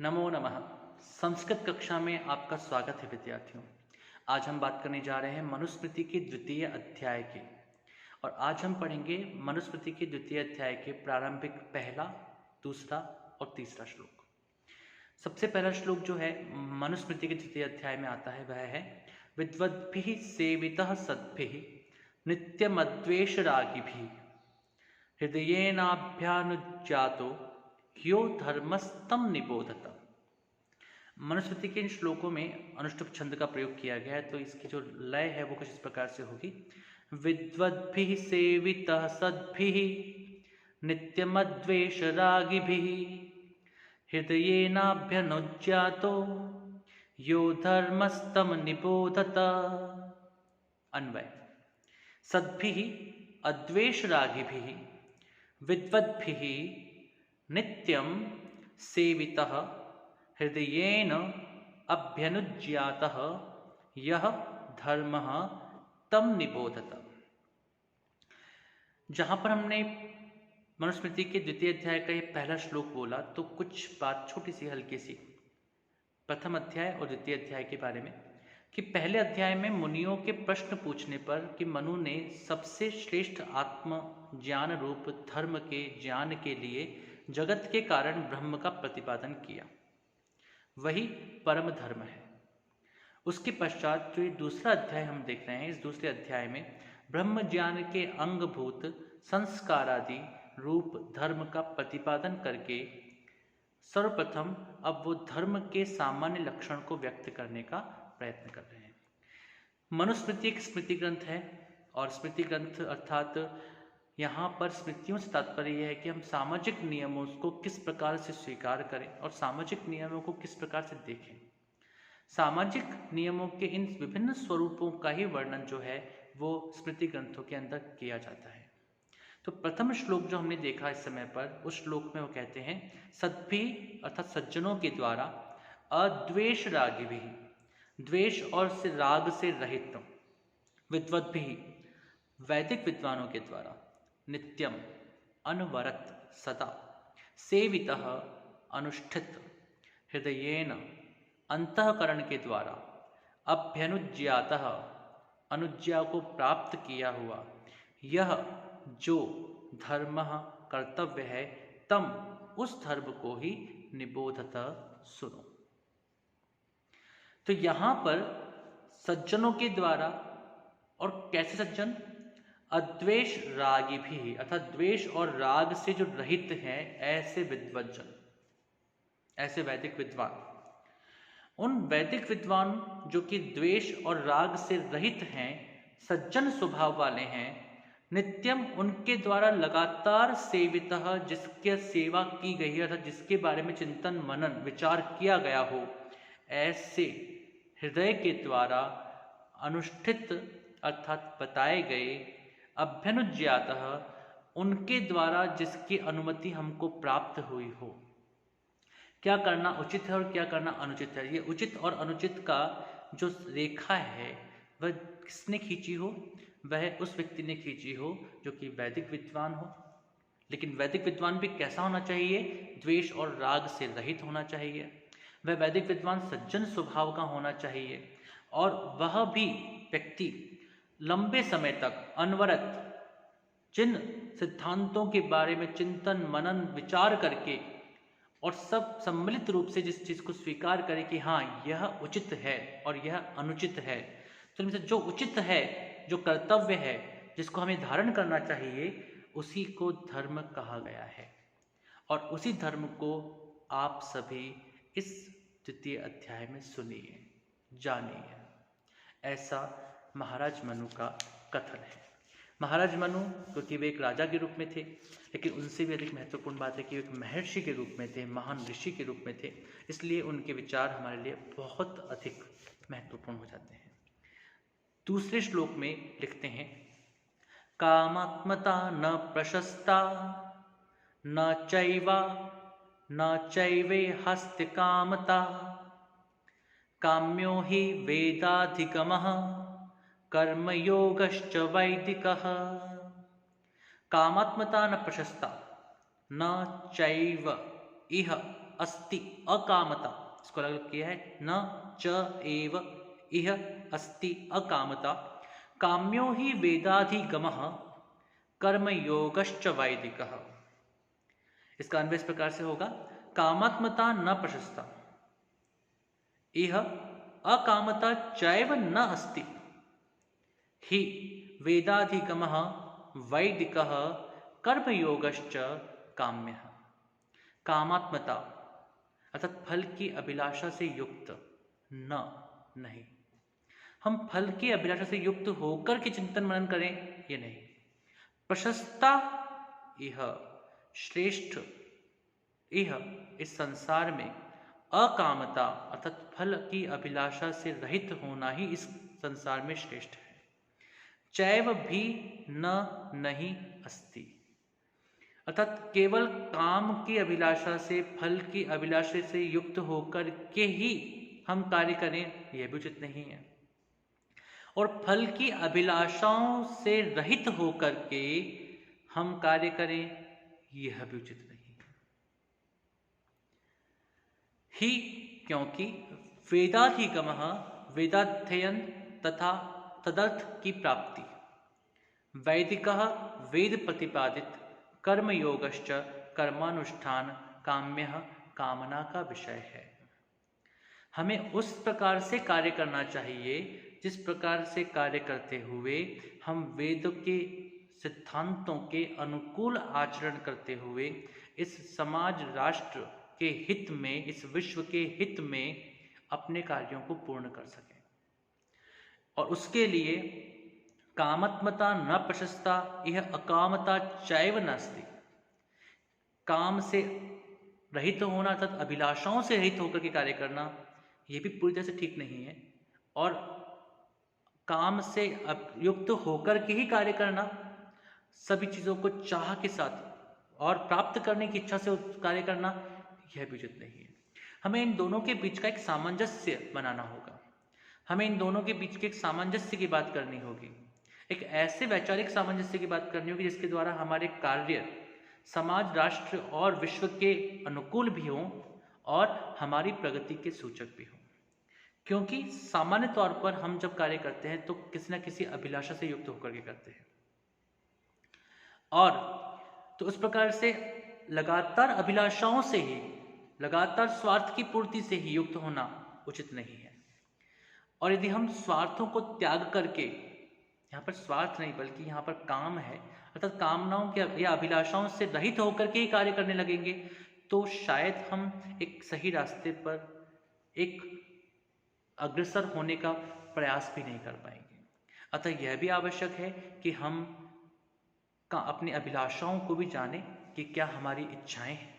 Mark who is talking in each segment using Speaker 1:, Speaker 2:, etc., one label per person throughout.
Speaker 1: नमो नमः। संस्कृत कक्षा में आपका स्वागत है विद्यार्थियों। आज हम बात करने जा रहे हैं मनुस्मृति के द्वितीय अध्याय की। और आज हम पढ़ेंगे मनुस्मृति के द्वितीय अध्याय के प्रारंभिक पहला, दूसरा और तीसरा श्लोक। सबसे पहला श्लोक जो है मनुस्मृति के द्वितीय अध्याय में आता है वह है विद्वद्भिः सेवितः सद्भिः नित्यमद्वेषरागिभिः हृदयेनाभ्यानुज्ञातो यो धर्मस्तम निबोधत। मनुस्मृति के इन श्लोकों में अनुष्टुप छंद का प्रयोग किया गया है, तो इसकी जो लय है वो कुछ इस प्रकार से होगी। विद्वद्भिः सेवितः सद्भिः नित्यमद्वेषरागिभिः हृदयेनाभ्यनुज्ञातो यो धर्मस्तम निबोधत। अन्वय। सद्भिः अद्वेषरागिभिः विद्वद्भिः नित्यं सेवितः हृदयेन अभ्यनुज्ञातः यः धर्मः तं निबोधत। जहाँ पर हमने मनुस्मृति के द्वितीय अध्याय का ये पहला श्लोक बोला तो कुछ बात छोटी सी हल्की सी प्रथम अध्याय और द्वितीय अध्याय के बारे में कि पहले अध्याय में मुनियों के प्रश्न पूछने पर कि मनु ने सबसे श्रेष्ठ आत्म ज्ञान रूप धर्म के ज्ञान के लिए जगत के कारण ब्रह्म का प्रतिपादन किया, वही परम धर्म है। उसके पश्चात जो ये दूसरा अध्याय हम देख रहे हैं, इस दूसरे अध्याय में ब्रह्म ज्ञान के अंगभूत संस्कारादि रूप धर्म का प्रतिपादन करके सर्वप्रथम अब वो धर्म के सामान्य लक्षण को व्यक्त करने का प्रयत्न कर रहे हैं। मनुस्मृति एक स्मृति ग्रंथ है और स्मृति ग्रंथ अर्थात यहाँ पर स्मृतियों से तात्पर्य यह है कि हम सामाजिक नियमों को किस प्रकार से स्वीकार करें और सामाजिक नियमों को किस प्रकार से देखें। सामाजिक नियमों के इन विभिन्न स्वरूपों का ही वर्णन जो है वो स्मृति ग्रंथों के अंदर किया जाता है। तो प्रथम श्लोक जो हमने देखा इस समय पर, उस श्लोक में वो कहते हैं सद्भिः अर्थात सज्जनों के द्वारा अद्वेष रागिभिः, द्वेष और से राग से रहित, विद्वद्भिः वैदिक विद्वानों के द्वारा, नित्यम अनवरत सदा, सेवितः अनुष्ठित, हृदयेन अंतःकरण के द्वारा, अभ्यनुज्ञातः अनुज्ञा को प्राप्त किया हुआ, यह जो धर्म कर्तव्य है तम उस धर्म को ही निबोधत सुनो। तो यहां पर सज्जनों के द्वारा, और कैसे सज्जन, अद्वेष रागी भी अर्थात द्वेष और राग से जो रहित हैं ऐसे विद्वज्जन, ऐसे वैदिक विद्वान, उन वैदिक विद्वान जो कि द्वेष और राग से रहित हैं, सज्जन स्वभाव वाले हैं, नित्यम उनके द्वारा लगातार सेवितः जिसके सेवा की गई है अर्थात जिसके बारे में चिंतन मनन विचार किया गया हो, ऐसे हृदय के द्वारा अनुष्ठित अर्थात बताए गए, अभ्यनुज्ञातः उनके द्वारा जिसकी अनुमति हमको प्राप्त हुई हो। क्या करना उचित है और क्या करना अनुचित है, ये उचित और अनुचित का जो रेखा है वह किसने खींची हो, वह उस व्यक्ति ने खींची हो जो कि वैदिक विद्वान हो। लेकिन वैदिक विद्वान भी कैसा होना चाहिए, द्वेष और राग से रहित होना चाहिए। वह वैदिक विद्वान सज्जन स्वभाव का होना चाहिए और वह भी व्यक्ति लंबे समय तक अनवरत जिन सिद्धांतों के बारे में चिंतन मनन विचार करके और सब सम्मिलित रूप से जिस चीज़ को स्वीकार करे कि हाँ यह उचित है और यह अनुचित है, तो इनमें से जो उचित है, जो कर्तव्य है, जिसको हमें धारण करना चाहिए, उसी को धर्म कहा गया है। और उसी धर्म को आप सभी इस द्वितीय अध्याय में सुनिए, जानिए। ऐसा महाराज मनु का कथन है। महाराज मनु क्योंकि वे एक राजा के रूप में थे, लेकिन उनसे भी अधिक महत्वपूर्ण बात है कि वे एक महर्षि के रूप में थे, महान ऋषि के रूप में थे, इसलिए उनके विचार हमारे लिए बहुत अधिक महत्वपूर्ण हो जाते हैं। दूसरे श्लोक में लिखते हैं कामात्मता न प्रशस्ता न चैवा न चैवे हस्ति कामता काम्यो हि वेदाधिगमः कर्मयोगश्च वैदिकः। कामात्मता न प्रशस्ता न चैव इह अस्ति अकामता, इसको अलग किया है, न च एव इह अस्ति अकामता, काम्यो हि वेदाधिगमः कर्मयोगश्च वैदिकः। इसका अन्वय इस प्रकार से होगा, कामात्मता न प्रशस्ता, इह अकामता चैव न अस्ति, हि वेदाधिगमः वैदिकः कर्मयोगश्च काम्यः। कामात्मता अर्थात फल की अभिलाषा से युक्त, न नहीं, हम फल की अभिलाषा से युक्त होकर के चिंतन मनन करें, ये नहीं। प्रशस्ता यह श्रेष्ठ, यह इस संसार में अकामता अर्थात फल की अभिलाषा से रहित होना ही इस संसार में श्रेष्ठ है। चैव भी न नहीं अस्ति, अर्थात केवल काम की अभिलाषा से, फल की अभिलाषा से युक्त होकर के ही हम कार्य करें, यह भी उचित नहीं है। और फल की अभिलाषाओं से रहित होकर के हम कार्य करें, यह भी उचित नहीं है। ही क्योंकि वेदाधिगमः वेदाध्ययन तथा तदर्थ की प्राप्ति, वैदिकः वेद प्रतिपादित, कर्मयोगश्च कर्मानुष्ठान काम्यः कामना का विषय है। हमें उस प्रकार से कार्य करना चाहिए जिस प्रकार से कार्य करते हुए हम वेद के सिद्धांतों के अनुकूल आचरण करते हुए इस समाज राष्ट्र के हित में, इस विश्व के हित में अपने कार्यों को पूर्ण कर सकें। और उसके लिए कामात्मता न प्रशस्ता यह अकामता चैव नास्ति, काम से रहित होना अर्थात अभिलाषाओं से रहित होकर के कार्य करना, यह भी पूरी तरह से ठीक नहीं है। और काम से युक्त होकर के ही कार्य करना, सभी चीज़ों को चाह के साथ और प्राप्त करने की इच्छा से कार्य करना, यह भी उचित नहीं है। हमें इन दोनों के बीच का एक सामंजस्य बनाना होगा, हमें इन दोनों के बीच के एक सामंजस्य की बात करनी होगी, एक ऐसे वैचारिक सामंजस्य की बात करनी होगी जिसके द्वारा हमारे कार्य समाज, राष्ट्र और विश्व के अनुकूल भी हों और हमारी प्रगति के सूचक भी हों। क्योंकि सामान्य तौर पर हम जब कार्य करते हैं तो किसी न किसी अभिलाषा से युक्त होकर के करते हैं, और तो उस प्रकार से लगातार अभिलाषाओं से ही, लगातार स्वार्थ की पूर्ति से ही युक्त होना उचित नहीं है। और यदि हम स्वार्थों को त्याग करके, यहाँ पर स्वार्थ नहीं बल्कि यहाँ पर काम है, अर्थात कामनाओं के या अभिलाषाओं से रहित होकर के ही कार्य करने लगेंगे, तो शायद हम एक सही रास्ते पर एक अग्रसर होने का प्रयास भी नहीं कर पाएंगे। अतः यह भी आवश्यक है कि हम अपनी अभिलाषाओं को भी जानें कि क्या हमारी इच्छाएं हैं,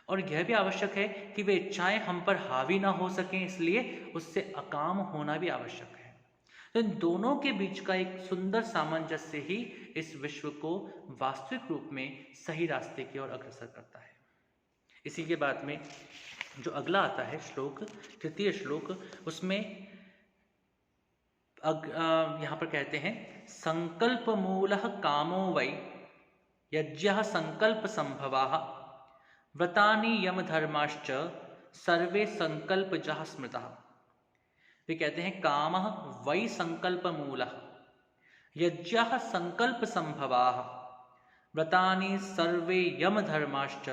Speaker 1: और यह भी आवश्यक है कि वे इच्छाएं हम पर हावी ना हो सकें, इसलिए उससे अकाम होना भी आवश्यक है। तो इन दोनों के बीच का एक सुंदर सामंजस्य ही इस विश्व को वास्तविक रूप में सही रास्ते की ओर अग्रसर करता है। इसी के बाद में जो अगला आता है श्लोक, तृतीय श्लोक, उसमें यहाँ पर कहते हैं, संकल्प मूलः कामो वै यज्ञः संकल्प संभवाः व्रतानि यम धर्माश्च सर्वे संकल्पजः स्मृतः। वे कहते हैं कामः वै संकल्प मूलः यज्ञः संकल्प संभवाः व्रतानि सर्वे यम धर्माश्च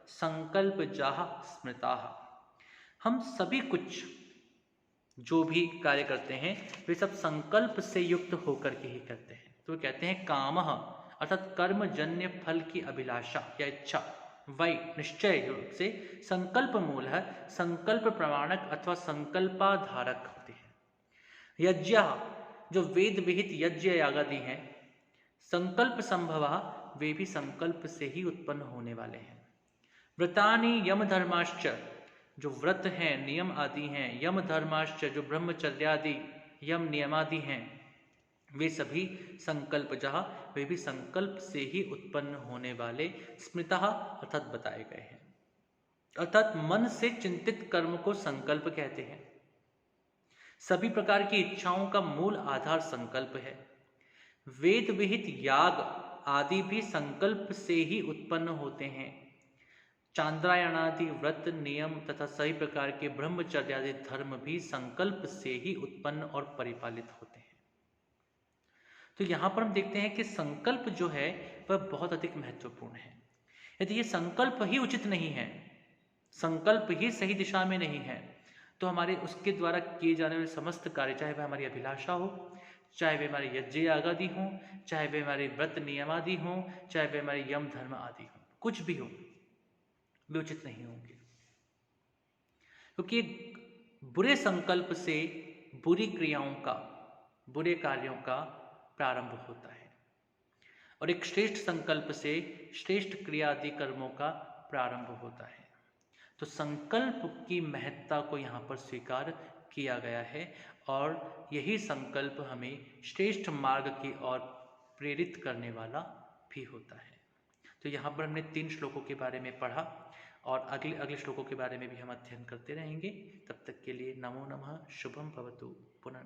Speaker 1: संकल्पजः स्मृताः। हम सभी कुछ जो भी कार्य करते हैं वे सब संकल्प से युक्त होकर के ही करते हैं। तो कहते हैं कामः अर्थात कर्मजन्य फल की अभिलाषा या इच्छा, वै निश्चय रूप से, संकल्प मूल है, संकल्प प्रमाणक अथवा संकल्पाधारक होते हैं। यज्ञ जो वेद विहित यज्ञ यागादि हैं, संकल्प संभव वे भी संकल्प से ही उत्पन्न होने वाले हैं। व्रतानि यम धर्माश्च जो व्रत हैं, नियम आदि हैं, यम धर्माश्च जो ब्रह्मचर्यादि यम नियमादि हैं, वे सभी संकल्पजः वे भी संकल्प से ही उत्पन्न होने वाले स्मृतः अर्थात बताए गए हैं। अर्थात मन से चिंतित कर्म को संकल्प कहते हैं। सभी प्रकार की इच्छाओं का मूल आधार संकल्प है। वेद विहित याग आदि भी संकल्प से ही उत्पन्न होते हैं। चांद्रायणादि व्रत नियम तथा सही प्रकार के ब्रह्मचर्यादि धर्म भी संकल्प से ही उत्पन्न और परिपालित होते हैं। तो यहां पर हम देखते हैं कि संकल्प जो है वह बहुत अधिक महत्वपूर्ण है। यदि ये संकल्प ही उचित नहीं है, संकल्प ही सही दिशा में नहीं है, तो हमारे उसके द्वारा किए जाने वाले समस्त कार्य, चाहे वह हमारी अभिलाषा हो, चाहे वे हमारे यज्ञ आदि हों, चाहे वे हमारे व्रत नियम आदि हों, चाहे वे हमारे यम धर्म आदि हों, कुछ भी हो, वे उचित नहीं होंगे। क्योंकि बुरे संकल्प से बुरी क्रियाओं का, बुरे कार्यों का प्रारंभ होता है और एक श्रेष्ठ संकल्प से श्रेष्ठ क्रिया आदि कर्मों का प्रारंभ होता है। तो संकल्प की महत्ता को यहाँ पर स्वीकार किया गया है और यही संकल्प हमें श्रेष्ठ मार्ग की ओर प्रेरित करने वाला भी होता है। तो यहाँ पर हमने 3 श्लोकों के बारे में पढ़ा और अगले श्लोकों के बारे में भी हम अध्ययन करते रहेंगे। तब तक के लिए नमो नमः, शुभम भवतु, पुनः